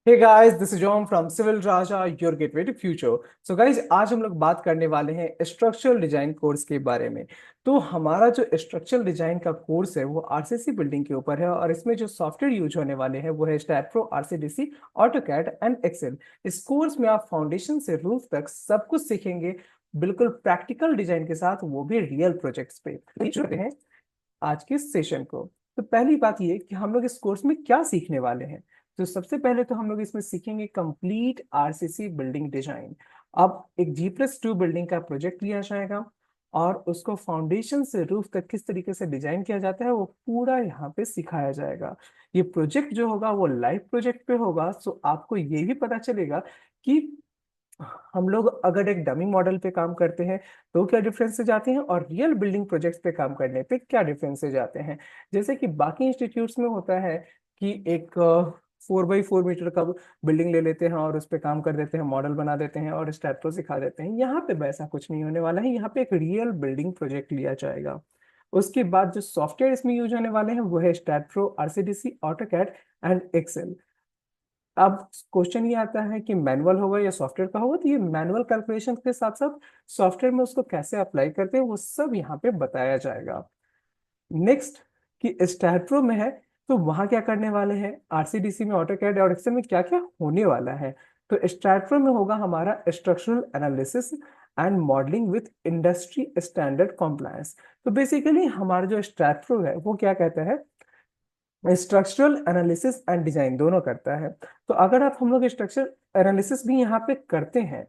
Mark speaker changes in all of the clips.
Speaker 1: Hey guys, this is John from civil Raja, your gateway to future. So guys, आज हम लोग बात करने वाले हैं स्ट्रक्चरल डिजाइन कोर्स के बारे में। तो हमारा जो स्ट्रक्चरल डिजाइन का कोर्स है वो आरसीसी बिल्डिंग के ऊपर है, और इसमें जो सॉफ्टवेयर यूज होने वाले हैं वो है स्टैडप्रो, आरसीडीसी, ऑटोकैड एंड एक्सेल। इस कोर्स में आप फाउंडेशन से रूफ तक सब कुछ सीखेंगे, बिल्कुल प्रैक्टिकल डिजाइन के साथ, वो भी रियल प्रोजेक्ट्स पे। चलते हैं आज के सेशन को। तो पहली बात ये कि हम लोग इस कोर्स में क्या सीखने वाले हैं। तो सबसे पहले तो हम लोग इसमें सीखेंगे कंप्लीट आरसीसी बिल्डिंग डिजाइन। अब एक G+2 बिल्डिंग का प्रोजेक्ट लिया जाएगा और उसको फाउंडेशन से रूफ तक किस तरीके से डिजाइन किया जाता है वो पूरा यहाँ पे सिखाया जाएगा। ये प्रोजेक्ट जो होगा वो लाइव प्रोजेक्ट पे होगा, सो आपको ये भी पता चलेगा कि हम लोग अगर एक डमी मॉडल पे काम करते हैं तो क्या डिफरेंस से जाते हैं, और रियल बिल्डिंग प्रोजेक्ट्स पे काम करने पे क्या डिफरेंस से जाते हैं। जैसे कि बाकी इंस्टीट्यूट्स में होता है कि एक 4x4 मीटर का बिल्डिंग ले लेते हैं और उस पर काम कर देते हैं, मॉडल बना देते हैं और स्टैटो सिखा देते हैं। यहाँ पे वैसा कुछ नहीं होने वाला है, यहाँ पे एक रियल बिल्डिंग प्रोजेक्ट लिया जाएगा। उसके बाद जो सॉफ्टवेयर इसमें यूज होने वाले हैं वो है स्टैटप्रो, आरसीडीसी, ऑटोकैड एंड एक्सेल। अब क्वेश्चन ये आता है कि मैनुअल होगा या सॉफ्टवेयर का होगा, तो ये मैनुअल कैलकुलेशन के साथ साथ सॉफ्टवेयर में उसको कैसे अप्लाई करते हैं वो सब यहाँ पे बताया जाएगा। नेक्स्ट, कि स्टैट प्रो में है तो वहां क्या करने वाले हैं, आरसीडीसी में, ऑटोकैड और एक्सेल में क्या क्या होने वाला है। तो स्टैट प्रो में होगा हमारा structural analysis and modelling with industry standard compliance. तो बेसिकली हमारा जो स्टैट प्रो है वो क्या कहता है, स्ट्रक्चरल एनालिसिस एंड डिजाइन दोनों करता है। तो अगर आप हम लोग स्ट्रक्चर एनालिसिस भी यहाँ पे करते हैं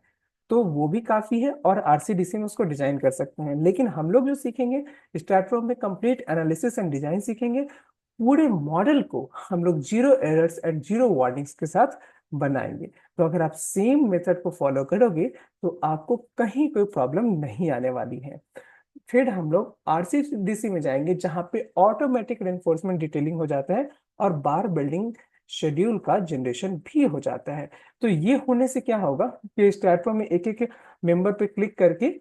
Speaker 1: तो वो भी काफी है, और आरसीडीसी में उसको डिजाइन कर सकते हैं। लेकिन हम लोग जो सीखेंगे स्टैटफॉर्म में कंप्लीट एनालिसिस एंड डिजाइन सीखेंगे। पूरे मॉडल को हम लोग zero errors and zero warnings के साथ बनाएंगे। तो अगर आप सेम मेथड को फॉलो करोगे तो आपको कहीं कोई प्रॉब्लम नहीं आने वाली है। फिर हम लोग आरसीडीसी में जाएंगे जहां पे ऑटोमेटिक रेनफोर्समेंट डिटेलिंग हो जाता है और बार बिल्डिंग शेड्यूल का जनरेशन भी हो जाता है। तो ये होने से क्या होगा कि स्टैटफॉर्म में एक एक मेंबर पे क्लिक करके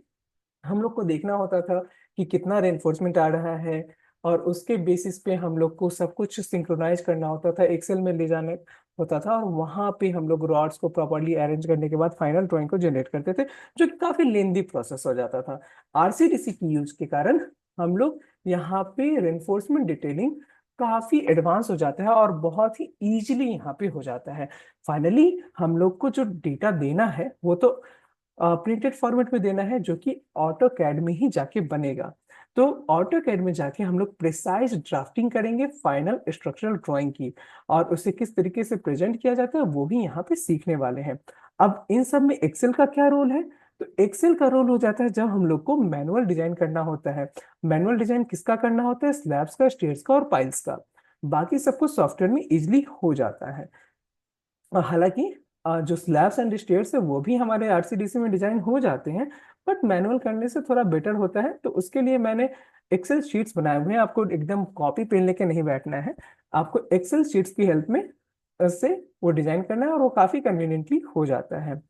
Speaker 1: हम लोग को देखना होता था कि कितना रेनफोर्समेंट आ रहा है, और उसके बेसिस पे हम लोग को सब कुछ सिंक्रोनाइज करना होता था, एक्सेल में ले जाने होता था, और वहां पे हम लोग रॉड्स को प्रॉपर्ली अरेंज करने के बाद फाइनल ड्राइंग को जनरेट करते थे, जो कि काफी लेंदी प्रोसेस हो जाता था। आरसीडीसी की यूज के कारण हम लोग यहाँ पे रेनफोर्समेंट डिटेलिंग काफी एडवांस हो जाता है और बहुत ही इजीली यहाँ पे हो जाता है। फाइनली हम लोग को जो डेटा देना है वो तो प्रिंटेड फॉर्मेट में देना है, जो कि ऑटो कैड में ही जाके बनेगा। तो ऑटो कैड में जाके हम लोग प्रिसाइज ड्राफ्टिंग करेंगे फाइनल स्ट्रक्चरल ड्राइंग की, और उसे किस तरीके से प्रेजेंट किया जाता है वो भी यहाँ पे सीखने वाले हैं। अब इन सब में एक्सेल का क्या रोल है, तो एक्सेल का रोल हो जाता है जब हम लोग को मैनुअल डिजाइन करना होता है। मैनुअल डिजाइन किसका करना होता है, स्लैब्स का, स्टेयर्स का और पाइल्स का। बाकी सब कुछ सॉफ्टवेयर में इजिली हो जाता है। हालांकि जो स्लैब्स एंड स्टेयर्स है वो भी हमारे आरसीडीसी में डिजाइन हो जाते हैं, बट मैनुअल करने से थोड़ा बेटर होता है। तो उसके लिए मैंने एक्सेल शीट्स बनाए हुए हैं, आपको एकदम कॉपी पेन लेके नहीं बैठना है, आपको एक्सेल शीट्स की हेल्प में से वो डिजाइन करना है, और वो काफी कन्वीनियंटली हो जाता है।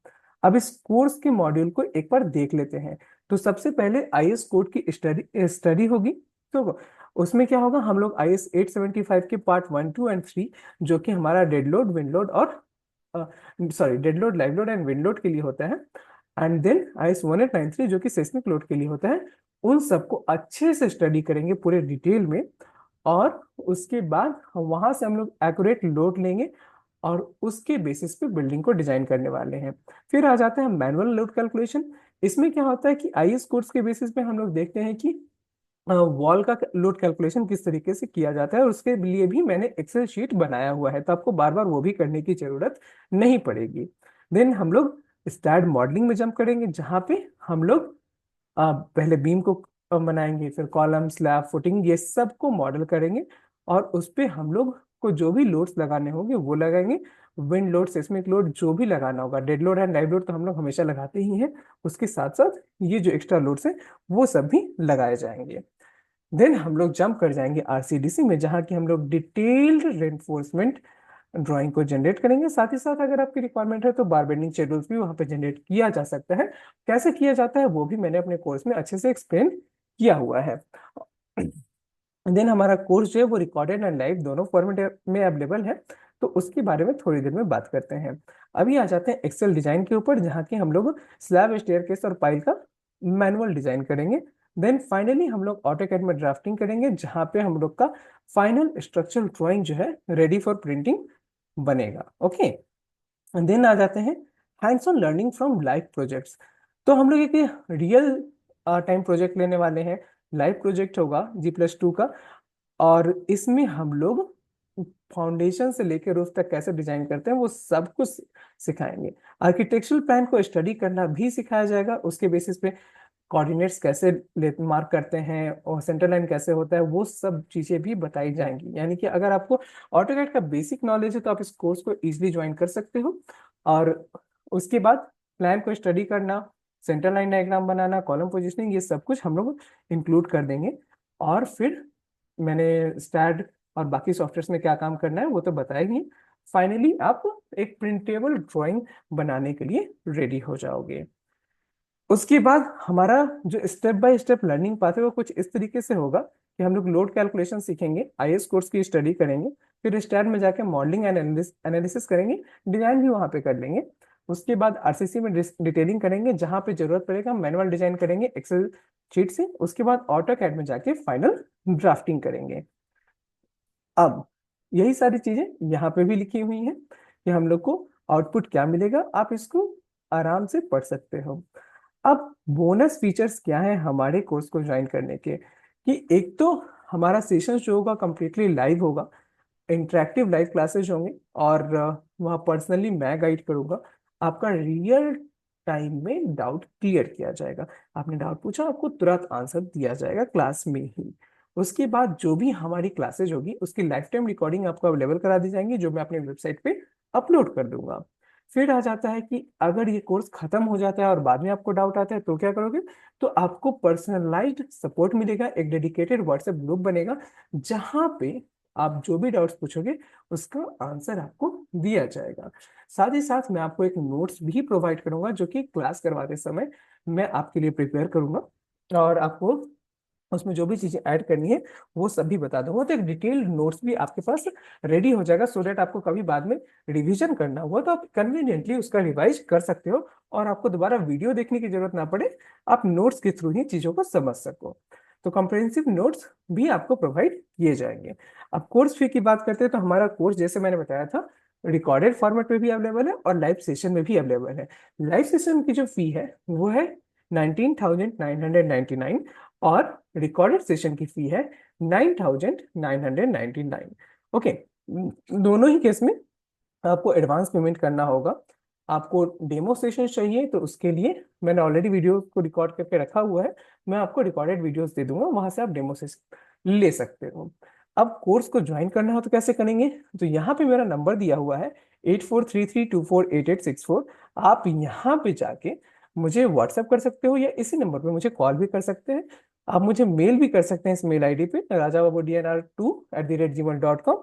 Speaker 1: अब इस कोर्स के मॉड्यूल को एक बार देख लेते हैं। तो सबसे पहले आईएस कोड की स्टडी स्टडी होगी। तो उसमें क्या होगा, हम लोग आईएस 875 के पार्ट 1, 2 एंड 3, जो कि हमारा डेड लोड, विंड लोड और dead load, live load and wind load के लिए होता है, एंड देन आईएस 1893 जो कि सेस्मिक लोड के लिए होता है, उन सबको अच्छे से स्टडी करेंगे पूरे डिटेल में। और उसके बाद वहां से हम लोग एक्यूरेट लोड लेंगे और उसके बेसिस पे बिल्डिंग को डिजाइन करने वाले हैं। फिर आ जाते हैं मैनुअल लोड कैलकुलेशन। इसमें क्या होता है कि आईएस कोड्स के बेसिस पे हम लोग देखते हैं कि वॉल का लोड कैलकुलेशन किस तरीके से किया जाता है, और उसके लिए भी मैंने एक्सेल शीट बनाया हुआ है, तो आपको बार बार वो भी करने की जरूरत नहीं पड़ेगी। देन हम लोग स्टैड मॉडलिंग में जंप करेंगे, जहाँ पे हम लोग पहले बीम को बनाएंगे, फिर कॉलम, स्लैब, फुटिंग, ये सब को मॉडल करेंगे, और उस पे हम लोग को जो भी लोड्स लगाने होंगे वो लगाएंगे। विंड लोड, सेस्मिक लोड जो भी लगाना होगा, dead load and live load तो हम लोग हमेशा लगाते ही हैं, उसके साथ साथ ये जो एक्स्ट्रा लोड्स हैं वो सब भी लगाए जाएंगे। देन हम लोग जंप कर जाएंगे आरसीडीसी में, जहाँ की हम लोग डिटेल्ड रेनफोर्समेंट ड्राइंग को जनरेट करेंगे। साथ ही साथ अगर आपकी रिक्वायरमेंट है तो बार बेंडिंग शेड्यूल्स भी वहाँ पे जनरेट किया जा सकता है। कैसे किया जाता है वो भी मैंने अपने कोर्स में अच्छे से एक्सप्लेन किया हुआ है। देन हमारा कोर्स जो है वो रिकॉर्डेड एंड लाइव दोनों फॉर्मेट में अवेलेबल है। तो उसके बारे में थोड़ी देर में बात करते हैं। अभी आ जाते हैं एक्सेल डिजाइन के ऊपर, जहाँ की हम लोग स्लैब, स्टेयरकेस और पाइल का मैनुअल डिजाइन करेंगे। देन फाइनली हम लोग ऑटोकैड में ड्राफ्टिंग करेंगे, जहाँ पे हम लोग का फाइनल स्ट्रक्चरल ड्राइंग जो है रेडी फॉर प्रिंटिंग बनेगा। ओके, देन आ जाते हैं hands on learning from live projects. तो हम लोग एक रियल टाइम प्रोजेक्ट लेने वाले हैं। लाइव प्रोजेक्ट होगा G+2 का, और इसमें हम लोग फाउंडेशन से लेकर रूफ तक कैसे डिजाइन करते हैं वो सब कुछ सिखाएंगे। आर्किटेक्चरल प्लान को स्टडी करना भी सिखाया जाएगा, उसके बेसिस पे कोऑर्डिनेट्स कैसे मार्क करते हैं और सेंटर लाइन कैसे होता है, वो सब चीजें भी बताई जाएंगी। यानी कि अगर आपको ऑटोकैड का बेसिक नॉलेज है तो आप इस कोर्स को इजीली ज्वाइन कर सकते हो। और उसके बाद प्लान को स्टडी करना, सेंटर लाइन डायग्राम बनाना, कॉलम पोजिशनिंग, ये सब कुछ हम लोग इंक्लूड कर देंगे। और फिर मैंने स्टैड और बाकी सॉफ्टवेयर में क्या काम करना है वो तो बताएंगे। फाइनली आप एक प्रिंटेबल ड्राइंग बनाने के लिए रेडी हो जाओगे। उसके बाद हमारा जो step by step learning path है वो कुछ इस तरीके से होगा कि हम लोग लोड कैलकुलेशन सीखेंगे, आईएस कोर्स की स्टडी करेंगे, फिर स्टैट में जाके मॉडलिंग एनालिसिस करेंगे, डिजाइन भी वहां पे कर लेंगे। उसके बाद आरसीसी में डिटेलिंग करेंगे, जहां पे जरूरत पड़ेगा मैनुअल डिजाइन करेंगे एक्सेल शीट से। उसके बाद ऑटोकैड में जाके फाइनल ड्राफ्टिंग करेंगे। अब यही सारी चीजें यहाँ पे भी लिखी हुई हैं कि हम लोग को आउटपुट क्या मिलेगा, आप इसको आराम से पढ़ सकते हो। अब बोनस फीचर्स क्या है हमारे कोर्स को ज्वाइन करने के, कि एक तो हमारा सेशन जो होगा कंप्लीटली लाइव होगा, इंटरेक्टिव लाइव क्लासेस होंगे, और वहाँ पर्सनली मैं गाइड करूंगा। आपका रियल टाइम में डाउट क्लियर किया जाएगा। आपने डाउट पूछा, आपको तुरंत आंसर दिया जाएगा क्लास में ही। उसके बाद जो भी हमारी क्लासेज होगी उसकी लाइफ टाइम रिकॉर्डिंग आपको अवेलेबल करा दी जाएंगी, जो मैं अपनी वेबसाइट पे अपलोड कर दूंगा। फिर आ जाता है कि अगर ये कोर्स खत्म हो जाता है और बाद में आपको डाउट आता है तो क्या करोगे, तो आपको पर्सनलाइज्ड सपोर्ट मिलेगा, एक डेडिकेटेड व्हाट्सएप ग्रुप बनेगा, जहां पे आप जो भी डाउट्स पूछोगे उसका आंसर आपको दिया जाएगा। साथ ही साथ मैं आपको एक नोट्स भी प्रोवाइड करूंगा, जो कि क्लास करवाते समय मैं आपके लिए प्रिपेयर करूंगा, और आपको उसमें जो भी चीजें ऐड करनी है वो सब भी बता दूंगा। तो एक डिटेल्ड नोट्स भी आपके पास रेडी हो जाएगा, सो दैट आपको कभी बाद में रिवीजन करना हुआ तो आप कन्वीनियंटली उसका रिवाइज कर सकते हो, और आपको दोबारा वीडियो देखने की जरूरत ना पड़े, आप नोट्स के थ्रू ही चीजों को समझ सको। तो कॉम्प्रिहेंसिव नोट्स भी आपको प्रोवाइड किए जाएंगे। अब कोर्स फी की बात करते हैं, तो हमारा कोर्स जैसे मैंने बताया था रिकॉर्डेड फॉर्मेट में भी अवेलेबल है और लाइव सेशन में भी अवेलेबल है। लाइव सेशन की जो फी है वो है 19,999, और रिकॉर्डेड सेशन की फी है 9,999। ओके, दोनों ही केस में आपको एडवांस पेमेंट करना होगा। आपको डेमो सेशन चाहिए तो उसके लिए मैंने ऑलरेडी वीडियो को रिकॉर्ड करके रखा हुआ है, मैं आपको रिकॉर्डेड वीडियोस दे दूंगा, वहां से आप डेमो सेशन ले सकते हो। अब कोर्स को ज्वाइन करना हो तो कैसे करेंगे, तो यहाँ पे मेरा नंबर दिया हुआ है 8433248864। आप यहाँ पे जाके मुझे व्हाट्सएप कर सकते हो, या इसी नंबर पे मुझे कॉल भी कर सकते हैं। आप मुझे मेल भी कर सकते हैं इस मेल आईडी पे rajababu.dnr2@gmail.com।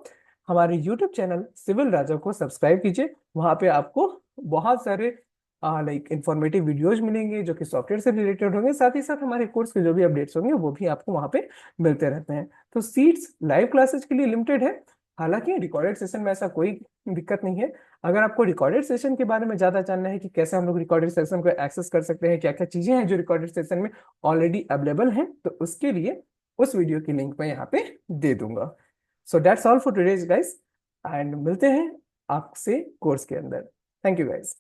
Speaker 1: हमारे यूट्यूब चैनल सिविल राजा को सब्सक्राइब कीजिए, वहाँ पे आपको बहुत सारे लाइक इंफॉर्मेटिव वीडियोज मिलेंगे जो कि सॉफ्टवेयर से रिलेटेड होंगे। साथ ही साथ हमारे कोर्स के जो भी अपडेट्स होंगे वो भी आपको वहाँ पे मिलते रहते हैं। तो सीट्स लाइव क्लासेस के लिए लिमिटेड है, हालांकि रिकॉर्डेड सेशन में ऐसा कोई दिक्कत नहीं है। अगर आपको रिकॉर्डेड सेशन के बारे में ज्यादा जानना है कि कैसे हम लोग रिकॉर्डेड सेशन को एक्सेस कर सकते हैं, क्या क्या चीजें हैं जो रिकॉर्डेड सेशन में ऑलरेडी अवेलेबल हैं, तो उसके लिए उस वीडियो की लिंक मैं यहाँ पे दे दूंगा। So that's all for today's guys, and मिलते हैं आपसे कोर्स के अंदर। Thank you guys.